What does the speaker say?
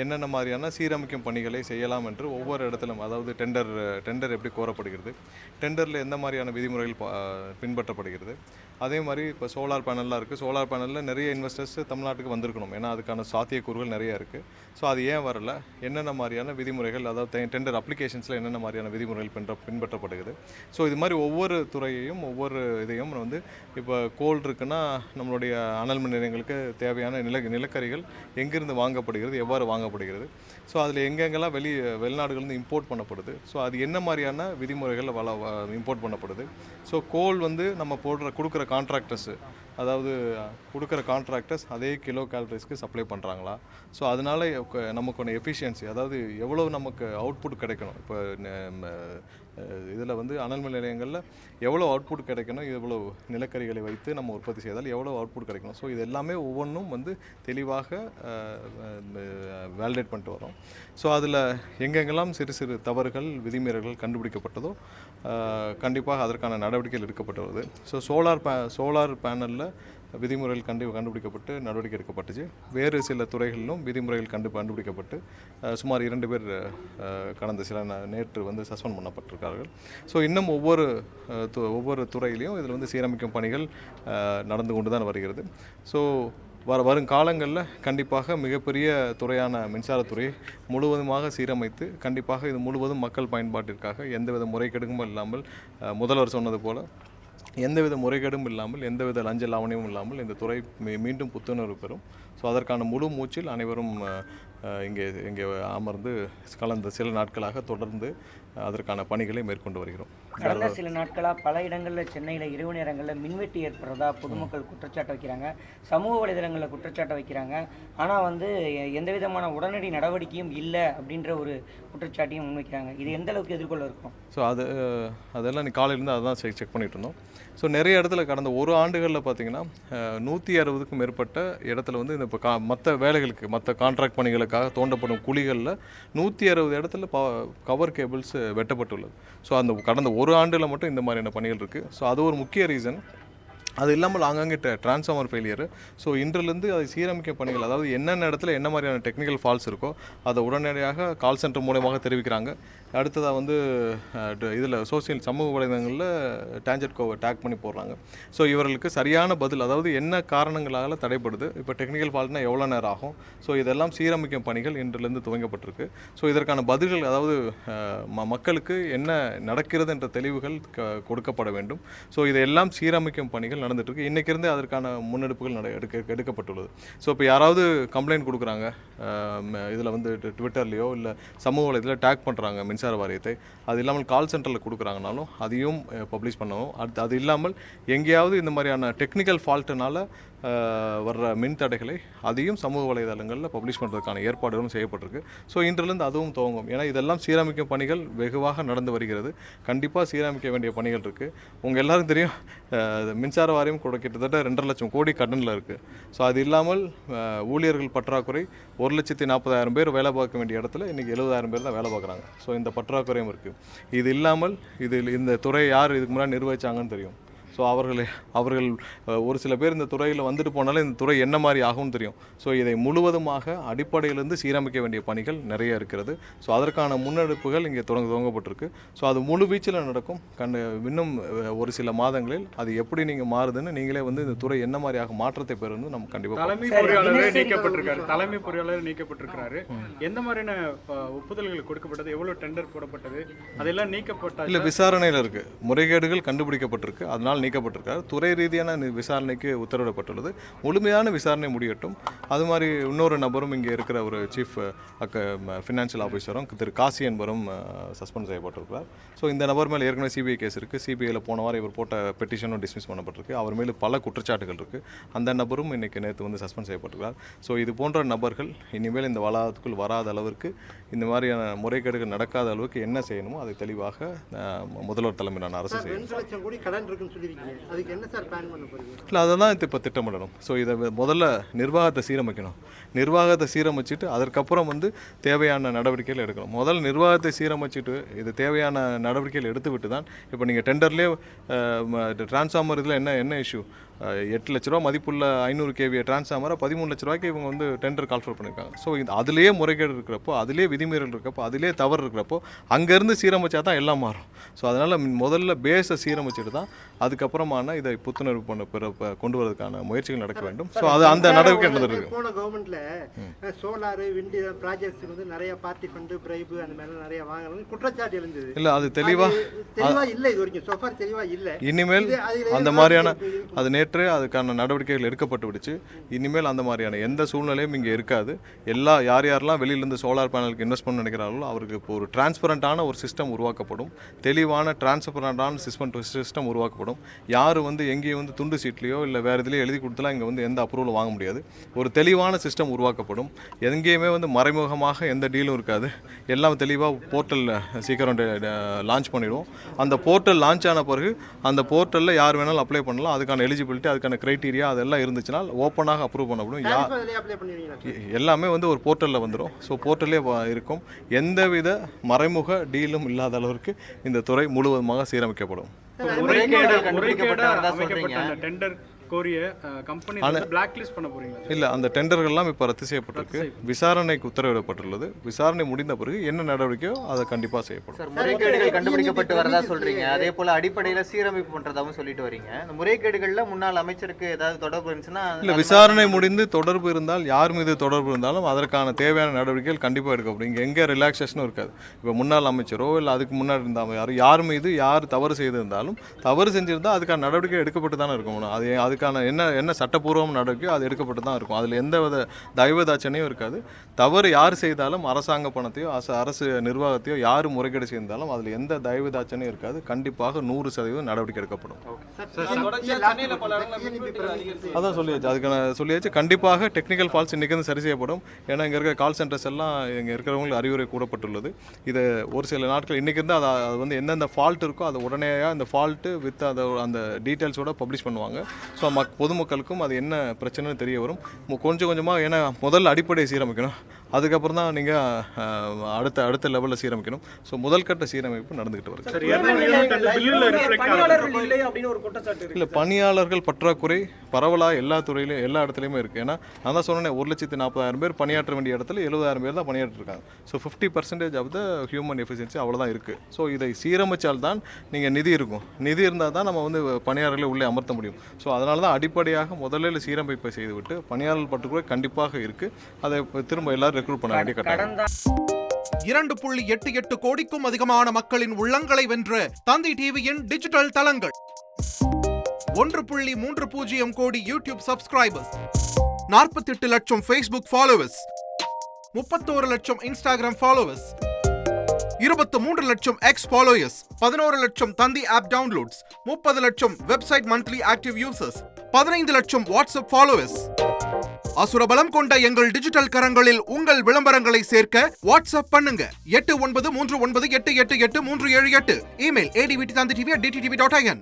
என்னென்ன மாதிரியான சீரமைக்கும் பணிகளை செய்யலாம் என்று ஒவ்வொரு இடத்திலும், அதாவது டெண்டர் எப்படி கோரப்படுகிறது, டெண்டரில் எந்த மாதிரியான விதிமுறைகள் பின்பற்றப்படுகிறது. அதே மாதிரி இப்போ சோலார் பேனல்லாம் இருக்குது. சோலார் பேனலில் நிறைய இன்வெஸ்டர்ஸ் தமிழ்நாட்டுக்கு வந்திருக்கணும், ஏன்னா அதுக்கான சாத்தியக்கூறுகள் நிறைய இருக்குது. ஸோ அது ஏன் வரல, என்னென்ன மாதிரியான விதிமுறைகள், அதாவது டெண்டர் அப்ளிகேஷன்ஸில் என்னென்ன மாதிரியான விதிமுறைகள் பின்பற்றப்படுகிறது. ஸோ இது மாதிரி ஒவ்வொரு துறையையும் ஒவ்வொரு இதையும் வந்து, இப்போ கோல் இருக்குன்னா நம்மளுடைய அனல் மின் நிலையங்களுக்கு தேவையான நிலக்கரிகள் எங்கிருந்து வாங்கப்படுகிறது, எவ்வாறு வாங்கப்படுகிறது, ஸோ அதில் எங்கெங்கெல்லாம் வெளிநாடுகள்லேருந்து இம்போர்ட் பண்ணப்படுது, ஸோ அது என்ன மாதிரியான விதிமுறைகள் இம்போர்ட் பண்ணப்படுது. ஸோ கோல் வந்து நம்ம கொடுக்குற கான்ட்ராக்டர்ஸு, அதாவது கொடுக்குற கான்ட்ராக்டர்ஸ் அதே கிலோ கேலரிஸ்க்கு சப்ளை பண்ணுறாங்களா. ஸோ அதனால் நமக்கு ஒன்று எஃபிஷியன்சி, அதாவது எவ்வளோ நமக்கு அவுட்புட் கிடைக்கணும். இப்போ இதில் வந்து அனல் மின் நிலையங்களில் எவ்வளோ அவுட்புட் கிடைக்கணும், எவ்வளோ நிலக்கரிகளை வைத்து நம்ம உற்பத்தி செய்தால் எவ்வளோ அவுட்புட் கிடைக்கணும். ஸோ இது எல்லாமே ஒவ்வொன்றும் வந்து தெளிவாக வேலிடேட் பண்ணிட்டு வரோம். ஸோ அதில் எங்கெங்கெல்லாம் சிறு சிறு தவறுகள், விதிமீறல்கள் கண்டுபிடிக்கப்பட்டதோ கண்டிப்பாக அதற்கான நடவடிக்கைகள் எடுக்கப்பட்டு வருது. ஸோ சோலார் பேனலில் விதிமுறைகள் கண்டுபிடிக்கப்பட்டு நடவடிக்கை எடுக்கப்பட்டுச்சு. வேறு சில துறைகளிலும் விதிமுறைகள் கண்டுபிடிக்கப்பட்டு சுமார் 2 பேர் கடந்த நேற்று வந்து சஸ்பெண்ட் பண்ணப்பட்டிருக்கார்கள். ஸோ இன்னும் ஒவ்வொரு துறையிலையும் இதில் வந்து சீரமைக்கும் பணிகள் நடந்து கொண்டு தான் வருகிறது. ஸோ வரும் காலங்களில் கண்டிப்பாக மிகப்பெரிய துறையான மின்சாரத்துறை முழுவதுமாக சீரமைத்து, கண்டிப்பாக இது முழுவதும் மக்கள் பயன்பாட்டிற்காக எந்தவித முறைகேடும் இல்லாமல், முதல்வர் சொன்னது போல் எந்தவித முறைகேடும் இல்லாமல், எந்தவித லஞ்ச லாவணியும் இல்லாமல் இந்த துறை மீண்டும் புத்துணர்வு பெறும். ஸோ அதற்கான முழு மூச்சில் அனைவரும் இங்கே அமர்ந்து கலந்த சில நாட்களாக தொடர்ந்து அதற்கான பணிகளை மேற்கொண்டு வருகிறோம். கடந்த சில நாட்களாக பல இடங்களில், சென்னையில் இரவு நேரங்களில் மின்வெட்டு ஏற்படுறதா பொதுமக்கள் குற்றச்சாட்டு வைக்கிறாங்க, சமூக வலைதளங்களில் குற்றச்சாட்டு வைக்கிறாங்க. ஆனால் வந்து எந்த விதமான உடனடி நடவடிக்கையும் இல்லை அப்படின்ற ஒரு குற்றச்சாட்டையும் முன்வைக்கிறாங்க. இது எந்த அளவுக்கு எதிர்கொள்ள இருக்கும்? ஸோ அதெல்லாம் நீ காலையிலேருந்து அதை தான் செக் பண்ணிட்டு இருந்தோம். ஸோ நிறைய இடத்துல கடந்த ஒரு ஆண்டுகளில் பார்த்தீங்கன்னா 160க்கும் மேற்பட்ட இடத்துல வந்து இந்த இப்போ மற்ற வேலைகளுக்கு, மற்ற கான்ட்ராக்ட் பணிகளுக்காக தோண்டப்படும் குழிகளில் 160 இடத்துல கவர் கேபிள்ஸ் வெட்டப்பட்டுள்ளது. ஸோ அந்த கடந்த ஒரு ஆண்டில் மட்டும் இந்த மாதிரியான பணிகள் இருக்குது. ஸோ அது ஒரு முக்கிய ரீசன். அது இல்லாமல் ஆங்காங்கே டிரான்ஸ்ஃபார்மர் ஃபெயிலியர். ஸோ இன்றிலிருந்து அதை சீரமைக்க பணிகள், அதாவது என்னென்ன இடத்துல என்ன மாதிரியான டெக்னிக்கல் ஃபால்ட்ஸ் இருக்கோ அதை உடனடியாக கால் சென்டர் மூலமாக தெரிவிக்கிறாங்க. அடுத்ததாக வந்து இதில் சமூக வலைதளங்களில் டேஞ்சட்கோவை டேக் பண்ணி போடுறாங்க. ஸோ இவர்களுக்கு சரியான பதில், அதாவது என்ன காரணங்களால் தடைப்படுது, இப்போ டெக்னிக்கல் ஃபால்ட்னா எவ்வளோ நேரம் ஆகும், ஸோ இதெல்லாம் சீரமைக்கும் பணிகள் இன்றிலிருந்து துவங்கப்பட்டிருக்கு. ஸோ இதற்கான பதில்கள், அதாவது மக்களுக்கு என்ன நடக்கிறது என்ற தெளிவுகள் கொடுக்கப்பட வேண்டும். ஸோ இதையெல்லாம் சீரமைக்கும் பணிகள் நடந்துட்டு இருக்கு. இன்னைக்கு இருந்து அதற்கான முன்னெடுப்புகள் எடுக்கப்பட்டுள்ளது. ஸோ இப்போ யாராவது கம்ப்ளைண்ட் கொடுக்குறாங்க, இதில் வந்து ட்விட்டர்லையோ இல்லை சமூக வலைதளத்தில் டேக் பண்ணுறாங்க மின்சார வாரியத்தை, அது இல்லாமல் கால் சென்டரில் கொடுக்குறாங்கனாலும் அதையும் பப்ளிஷ் பண்ணணும். அது இல்லாமல் எங்கேயாவது இந்த மாதிரியான டெக்னிக்கல் ஃபால்ட்டுனால வர்ற மின் தடைகளை அதையும் சமூக வலைதளங்களில் பப்ளிஷ் பண்ணுறதுக்கான ஏற்பாடுகளும் செய்யப்பட்டிருக்கு. ஸோ இன்றிலிருந்து அதுவும் துவங்கும். ஏன்னா இதெல்லாம் சீரமைக்கும் பணிகள் வெகுவாக நடந்து வருகிறது. கண்டிப்பாக சீரமைக்க வேண்டிய பணிகள் இருக்குது. உங்கள் எல்லாரும் தெரியும், மின்சார வாரியம் கிட்டத்தட்ட 2.5 லட்சம் கோடி கடனில் இருக்குது. ஸோ அது இல்லாமல் ஊழியர்கள் பற்றாக்குறை, 1,40,000 பேர் வேலை பார்க்க வேண்டிய இடத்துல இன்றைக்கி 70,000 பேர் தான் வேலை பார்க்குறாங்க. ஸோ இந்த பற்றாக்குறையும் இருக்குது. இது இல்லாமல் இந்த துறை யார் இதுக்கு முன்னாடி நிர்வகிச்சாங்கன்னு தெரியும். ஸோ அவர்கள் ஒரு சில பேர் இந்த துறையில் வந்துட்டு போனாலும் இந்த துறை என்ன மாதிரி ஆகும்னு தெரியும். ஸோ இதை முழுவதுமாக அடிப்படையிலிருந்து சீரமைக்க வேண்டிய பணிகள் நிறைய இருக்கிறது. ஸோ அதற்கான முன்னெடுப்புகள் இங்கே துவங்கப்பட்டிருக்கு. ஸோ அது முழு வீச்சில் நடக்கும். இன்னும் ஒரு சில மாதங்களில் அது எப்படி நீங்கள் மாறுதுன்னு நீங்களே வந்து இந்த துறை என்ன மாதிரியாக மாற்றத்தை பெறுன்னு நம்ம கண்டிப்பாக. தலைமை பொறியாளர் நீக்கப்பட்டிருக்காரு. எந்த மாதிரியான ஒப்புதல்கள் கொடுக்கப்பட்டது, எவ்வளோ டெண்டர் போடப்பட்டது, அதெல்லாம் நீக்கப்பட்ட இல்லை, விசாரணையில் இருக்குது. முறைகேடுகள் கண்டுபிடிக்கப்பட்டிருக்கு, அதனால் நீக்கப்பட்டிருக்காரு. துறை ரீதியான விசாரணைக்கு உத்தரவிடப்பட்டுள்ளது. முழுமையான விசாரணை முடியட்டும். அது மாதிரி இன்னொரு நபரும் இங்கே இருக்கிற ஒரு சீஃப் ஃபினான்ஷியல் ஆஃபீஸரும் திரு காசி என்பவரும் சஸ்பெண்ட் செய்யப்பட்டிருக்கிறார். ஸோ இந்த நபர் மேலே ஏற்கனவே சிபிஐ கேஸ் இருக்குது. சிபிஐயில் போன வாரம் இவர் போட்ட பெட்டிஷனும் டிஸ்மிஸ் பண்ணப்பட்டிருக்கு. அவர் மேலே பல குற்றச்சாட்டுகள் இருக்குது. அந்த நபரும் இன்றைக்கி நேற்று வந்து சஸ்பெண்ட் செய்யப்பட்டிருக்கிறார். ஸோ இது போன்ற நபர்கள் இனிமேல் இந்த வளாகத்துக்குள் வராத அளவிற்கு, இந்த மாதிரியான முறைகேடுகள் நடக்காத அளவுக்கு என்ன செய்யணுமோ அதை தெளிவாக முதல்வர் தலைமையிலான அரசு செய்யும். இல்லை, அதை தான் இப்போ திட்டமிடணும். ஸோ இதை முதல்ல நிர்வாகத்தை சீரமைக்கணும். நிர்வாகத்தை சீரமைச்சிட்டு அதற்கப்புறம் வந்து தேவையான நடவடிக்கைகள் எடுக்கணும். முதல்ல நிர்வாகத்தை சீரமைச்சிட்டு இது தேவையான நடவடிக்கைகள் எடுத்து விட்டு தான், இப்போ நீங்கள் டெண்டர்லேயே டிரான்ஸ்ஃபார்மர் இதில் என்ன இஷ்யூ, 8 லட்ச ரூபா மதிப்புள்ள 500 kVA டிரான்ஸ்ஃபார்மரை 13 லட்ச ரூபாய்க்கு இவங்க வந்து டெண்டர் கால்ஃபர் பண்ணியிருக்காங்க. ஸோ அதுலேயே முறைகேடு இருக்கிறப்போ, அதிலே விதிமீறல் இருக்கிறப்போ, அதிலே தவறு இருக்கிறப்போ அங்கேருந்து சீரமைச்சா தான் எல்லாம் மாறும். ஸோ அதனால் முதல்ல பேஸை சீரமைச்சிட்டு தான் அதுக்கப்புறமான இதை புத்துணர்வு கொண்டு வரதுக்கான முயற்சிகள் நடக்க வேண்டும். ஸோ அது அந்த நடவடிக்கை நடந்துருக்கு. போன கவர்மெண்ட்ல சோலார் விண்ட் ப்ராஜெக்ட்ஸ் வந்து நிறைய பார்ட்டி ஃபண்டு பிரைபு அந்த மாதிரி நிறைய வாங்கணும் குற்றச்சாட்டு எழுந்தது. இல்லை அது தெளிவாக இல்லை, இது வரைக்கும் சோஃபார் தெளிவாக இல்லை. இனிமேல் அந்த மாதிரியான அது நேற்றே அதுக்கான நடவடிக்கைகள் எடுக்கப்பட்டு விடுச்சு. இனிமேல் அந்த மாதிரியான எந்த சூழ்நிலையும் இங்கே இருக்காது. யாரெல்லாம் வெளியிலேருந்து சோலார் பேனலுக்கு இன்வெஸ்ட் பண்ண நினைக்கிறார்களோ அவருக்கு இப்போ ஒரு டிரான்ஸ்பரண்டான ஒரு சிஸ்டம் உருவாக்கப்படும். தெளிவான டிரான்ஸ்பரண்டான சிஸ்டம் உருவாக்கப்படும். யார் வந்து எங்கேயும் வந்து துண்டு சீட்லையோ இல்லை வேறு இதுலேயோ எழுதி கொடுத்தலாம் இங்கே வந்து எந்த அப்ரூவலும் வாங்க முடியாது. ஒரு தெளிவான சிஸ்டம் உருவாக்கப்படும். எங்கேயுமே வந்து மறைமுகமாக எந்த டீலும் இருக்காது. எல்லாம் தெளிவாக போர்ட்டலில் சீக்கிரம் லான்ச் பண்ணிடுவோம். அந்த போர்ட்டல் லான்ச் ஆன பிறகு அந்த போர்ட்டலில் யார் வேணாலும் அப்ளை பண்ணலாம். அதுக்கான எலிஜிபிலிட்டி, அதுக்கான கிரைட்டீரியா அதெல்லாம் இருந்துச்சுன்னா ஓப்பனாக அப்ரூவ் பண்ணப்படும். எல்லாமே வந்து ஒரு போர்ட்டலில் வந்துடும். ஸோ போர்ட்டலே இருக்கும். எந்தவித மறைமுக டீலும் இல்லாத அளவிற்கு இந்த துறை முழுவதுமாக சீரமைக்கப்படும். டெண்டர் கோரிய கம்பெனி பிளாக் லிஸ்ட் பண்ண போறீங்க? இல்லை, அந்த டெண்டர்கள்லாம் இப்போ ரத்து செய்யப்பட்டிருக்கு. விசாரணைக்கு உத்தரவிடப்பட்டுள்ளது. விசாரணை முடிந்த பிறகு என்ன நடவடிக்கையோ அதை கண்டிப்பாக செய்யப்படும். சார், முறைகேடுகள் கண்டுபிடிக்கப்பட்டு வரதா சொல்றீங்க. அதே போல அடிப்படையில் சீரமைப்பு பண்றதாகவும் சொல்லிட்டு வரீங்க. இந்த முறைகேடுகளில் முன்னாள் அமைச்சருக்கு ஏதாவது தொடர்பு இருந்துச்சுன்னா? இல்லை, விசாரணை முடிந்து தொடர்பு இருந்தால், யார் மீது தொடர்பு இருந்தாலும் அதற்கான தேவையான நடவடிக்கைகள் கண்டிப்பாக எடுக்கப்படும். இங்கே எங்கே ரிலாக்ஸேஷனும் இருக்காது. இப்போ முன்னாள் அமைச்சரோ இல்லை அதுக்கு முன்னாடி இருந்தால் யார் மீது யார் தவறு செய்திருந்தாலும், தவறு செஞ்சிருந்தால் அதுக்கான நடவடிக்கை எடுக்கப்பட்டு தானே இருக்கும். அதுக்கான என்ன சட்டப்பூர்வம் நடவடிக்கையோ அது எடுக்கப்பட்டு தான் இருக்கும். அதில் எந்த வித தயவுதாட்சணையும் இருக்காது. தவறு யார் செய்தாலும் அரசாங்க பணத்தையோ அரசு நிர்வாகத்தையோ யார் முறைகேடு செய்தாலும் அதில் எந்த தயவுதாட்சணையும் இருக்காது. கண்டிப்பாக 100% நடவடிக்கை எடுக்கப்படும். அதான் சொல்லியாச்சு, அதுக்கான சொல்லியாச்சு. கண்டிப்பாக டெக்னிக்கல் ஃபால்ஸ் இன்றைக்கி வந்து சரி செய்யப்படும். ஏன்னா இங்கே இருக்கிற கால் சென்டர்ஸ் எல்லாம் இங்கே இருக்கிறவங்களுக்கு அறிவுரை கூறப்பட்டுள்ளது. இதை ஒரு சில நாட்கள் இன்றைக்கி இருந்தால் அது வந்து எந்தெந்த ஃபால்ட் இருக்கோ அதை உடனே அந்த ஃபால்ட்டு வித் அந்த டீட்டெயில்ஸோட பப்ளிஷ் பண்ணுவாங்க. ஸோ பொதுமக்களுக்கும் அது என்ன பிரச்சனைன்னு தெரிய வரும். கொஞ்சம் கொஞ்சமாக, ஏன்னா முதல்ல அடிப்படையை சீரமைக்கணும், அதுக்கப்புறம் தான் நீங்கள் அடுத்த லெவலில் சீரமைக்கணும். ஸோ முதல் கட்ட சீரமைப்பு நடந்துகிட்டு வருது. இல்லை, பணியாளர்கள் பற்றாக்குறை பரவலாக எல்லா துறையிலும் எல்லா இடத்துலையுமே இருக்குது. ஏன்னா நான் தான் சொன்னேன், 1,40,000 பேர் பணியாற்ற வேண்டிய இடத்துல 70,000 பேர் தான் பணியாற்றிருக்காங்க. So 50% of the human efficiency அவ்வளோதான் இருக்குது. ஸோ இதை சீரமைச்சால் தான் நீங்கள் நிதி இருக்கும். நிதி இருந்தால் தான் நம்ம வந்து பணியாளர்களை உள்ளே அமர்த்த முடியும். ஸோ அதனால தான் அடிப்படையாக முதலில் சீரமைப்பை செய்துவிட்டு பணியாளர் பற்றாக்குறை கண்டிப்பாக இருக்குது. அதை திரும்ப எல்லாரும் ரெக்ரூட் பண்ண வேண்டிய கட்டாயம். 2.88 கோடிக்கும் அதிகமான மக்களின் உள்ளங்களை வென்ற தந்தி டிவியின் டிஜிட்டல் தளங்கள், 1.30 கோடி யூடியூப் சப்ஸ்கிரைபர்ஸ், 48 லட்சம் Facebook ஃபாலோவர்ஸ், 31 லட்சம் Instagram ஃபாலோவர்ஸ், 23 லட்சம் X ஃபாலோயர்ஸ், 11 லட்சம் தந்தி ஆப் டவுன்லோட்ஸ், 30 லட்சம் வெப்சைட் மந்த்லி ஆக்டிவ் யூசர்ஸ், 15 லட்சம் வாட்ஸ்அப் ஃபாலோவர்ஸ். அசுரபலம் கொண்ட எங்கள் டிஜிட்டல் கரங்களில் உங்கள் விளம்பரங்களை சேர்க்க வாட்ஸ்அப் பண்ணுங்க. 8939888378. Email advtv@dttv.in.